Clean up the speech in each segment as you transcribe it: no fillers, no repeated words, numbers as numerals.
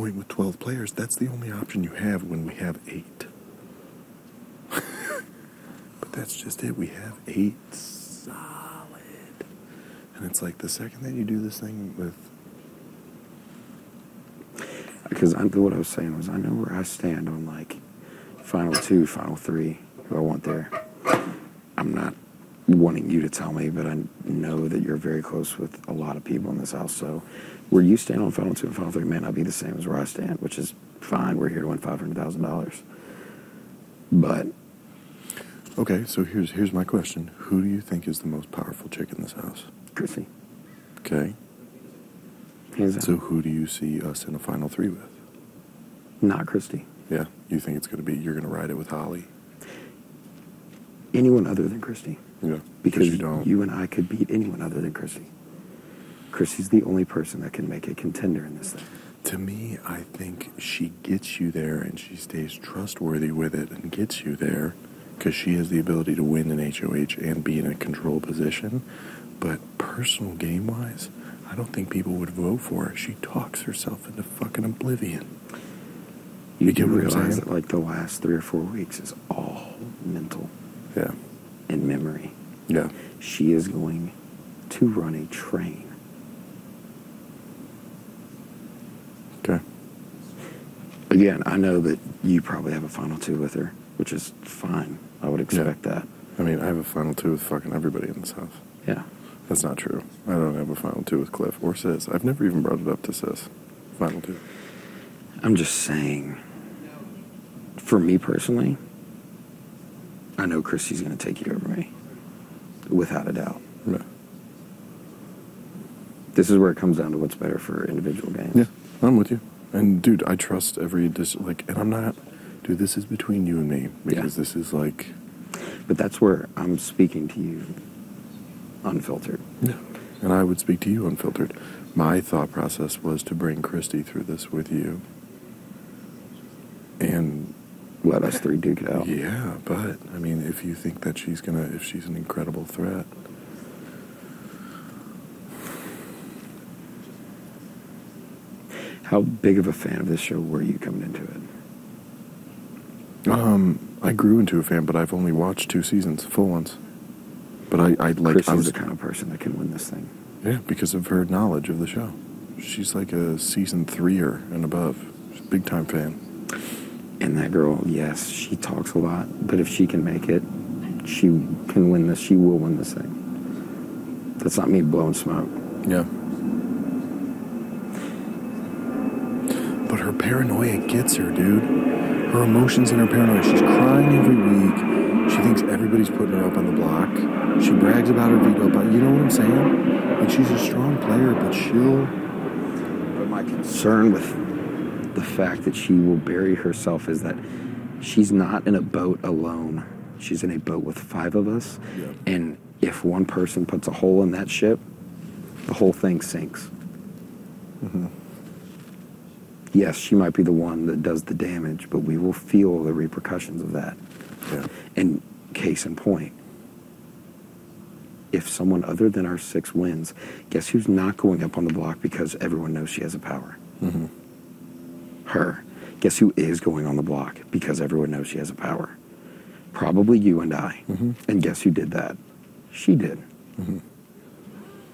point with 12 players, that's the only option you have when we have 8. But that's just it. We have 8 solid. And it's like the second that you do this thing with... Because what I was saying was, I know where I stand on, like, final 2, final 3, who I want there. I'm not wanting you to tell me, but I know that you're very close with a lot of people in this house. So where you stand on final 2 and final 3 may not be the same as where I stand, which is fine. We're here to win $500,000. But... Okay, so here's my question. Who do you think is the most powerful chick in this house? Christie. Okay. So who do you see us in a final 3 with? Not Christie. Yeah, you think it's going to be, you're going to ride it with Holly? Anyone other than Christie. Yeah, because you don't. You and I could beat anyone other than Christie. Christie's the only person that can make a contender in this thing. To me, I think she gets you there and she stays trustworthy with it and gets you there because she has the ability to win an HOH and be in a control position. But personal game-wise, I don't think people would vote for her. She talks herself into fucking oblivion. You do realize that, like, the last 3 or 4 weeks is all mental. Yeah. And memory. Yeah. She is going to run a train. Okay. Again, I know that you probably have a final 2 with her, which is fine. I would expect that. I mean, I have a final 2 with fucking everybody in this house. Yeah. That's not true. I don't have a final 2 with Cliff or Sis. I've never even brought it up to Sis. Final 2. I'm just saying, for me personally, I know Christie's going to take you over me. Without a doubt. Yeah. This is where it comes down to what's better for individual games. Yeah, I'm with you. And, dude, I trust every... and I'm not... Dude, this is between you and me. Because this is like... But that's where I'm speaking to you unfiltered. Yeah. And I would speak to you unfiltered. My thought process was to bring Christie through this with you. And... let us 3 duke it out. Yeah, but, I mean, if you think that she's gonna... if she's an incredible threat... How big of a fan of this show were you coming into it? I grew into a fan, but I've only watched 2 seasons, full ones. But I like... Christie's the kind of person that can win this thing. Yeah, because of her knowledge of the show. She's like a season 3-er and above. She's a big-time fan. And that girl, yes, she talks a lot, but if she can make it, she can win this. She will win this thing. That's not me blowing smoke. Yeah. But her paranoia gets her, dude. Her emotions and her paranoia. She's crying every week. She thinks everybody's putting her up on the block. She brags about her veto. You know what I'm saying? Like, she's a strong player, but she'll... But my concern with the fact that she will bury herself is that she's not in a boat alone. She's in a boat with 5 of us. Yeah. And if one person puts a hole in that ship, the whole thing sinks. Mm-hmm. Yes, she might be the one that does the damage, but we will feel the repercussions of that. Yeah. And case in point, if someone other than our 6 wins, guess who's not going up on the block because everyone knows she has a power? Mm-hmm. Her. Guess who is going on the block because everyone knows she has a power? Probably you and I. Mm-hmm. And guess who did that? She did. Mm-hmm.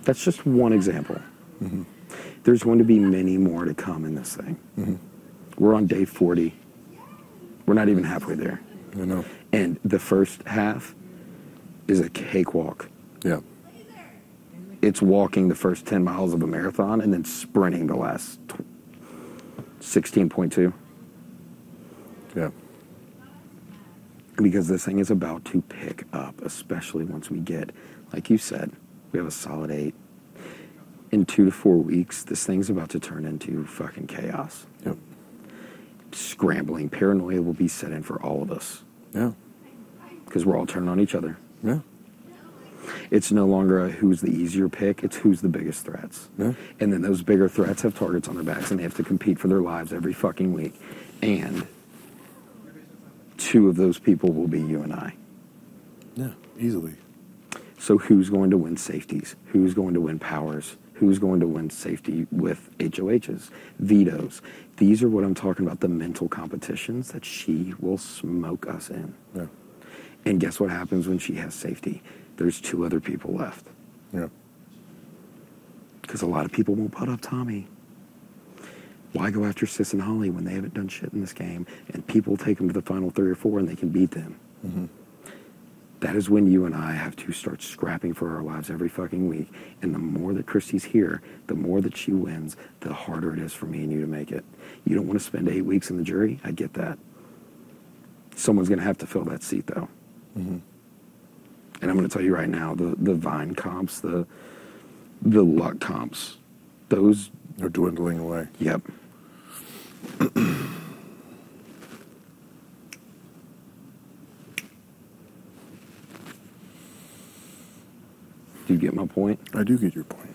That's just one example. Mm-hmm. There's going to be many more to come in this thing. Mm-hmm. We're on day 40. We're not even halfway there. I know. And the first half is a cakewalk. Yeah. It's walking the first 10 miles of a marathon and then sprinting the last 16.2. Yeah. Because this thing is about to pick up, especially once we get, like you said, we have a solid 8. In 2 to 4 weeks, this thing's about to turn into fucking chaos. Yep. Scrambling. Paranoia will be set in for all of us. Yeah. Because we're all turning on each other. Yeah. It's no longer a who's the easier pick, it's who's the biggest threats. Yeah. And then those bigger threats have targets on their backs and they have to compete for their lives every fucking week. And 2 of those people will be you and I. Yeah, easily. So who's going to win safeties? Who's going to win powers? Who's going to win safety with HOHs, vetoes? These are what I'm talking about, the mental competitions that she will smoke us in. Yeah. And guess what happens when she has safety? There's 2 other people left. Yeah. Because a lot of people won't put up Tommy. Why go after Sis and Holly when they haven't done shit in this game and people take them to the final 3 or 4 and they can beat them? Mm-hmm. That is when you and I have to start scrapping for our lives every fucking week. And the more that Christie's here, the more that she wins, the harder it is for me and you to make it. You don't want to spend 8 weeks in the jury? I get that. Someone's going to have to fill that seat, though. Mm-hmm. And I'm going to tell you right now, the Vine comps, the luck comps, those... They're dwindling away. Yep. Do you get my point? I do get your point.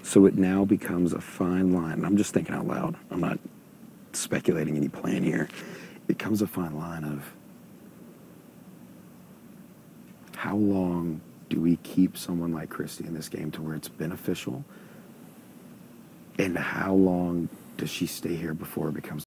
So it now becomes a fine line. And I'm just thinking out loud. I'm not speculating any plan here. It becomes a fine line of how long do we keep someone like Christie in this game to where it's beneficial? And how long does she stay here before it becomes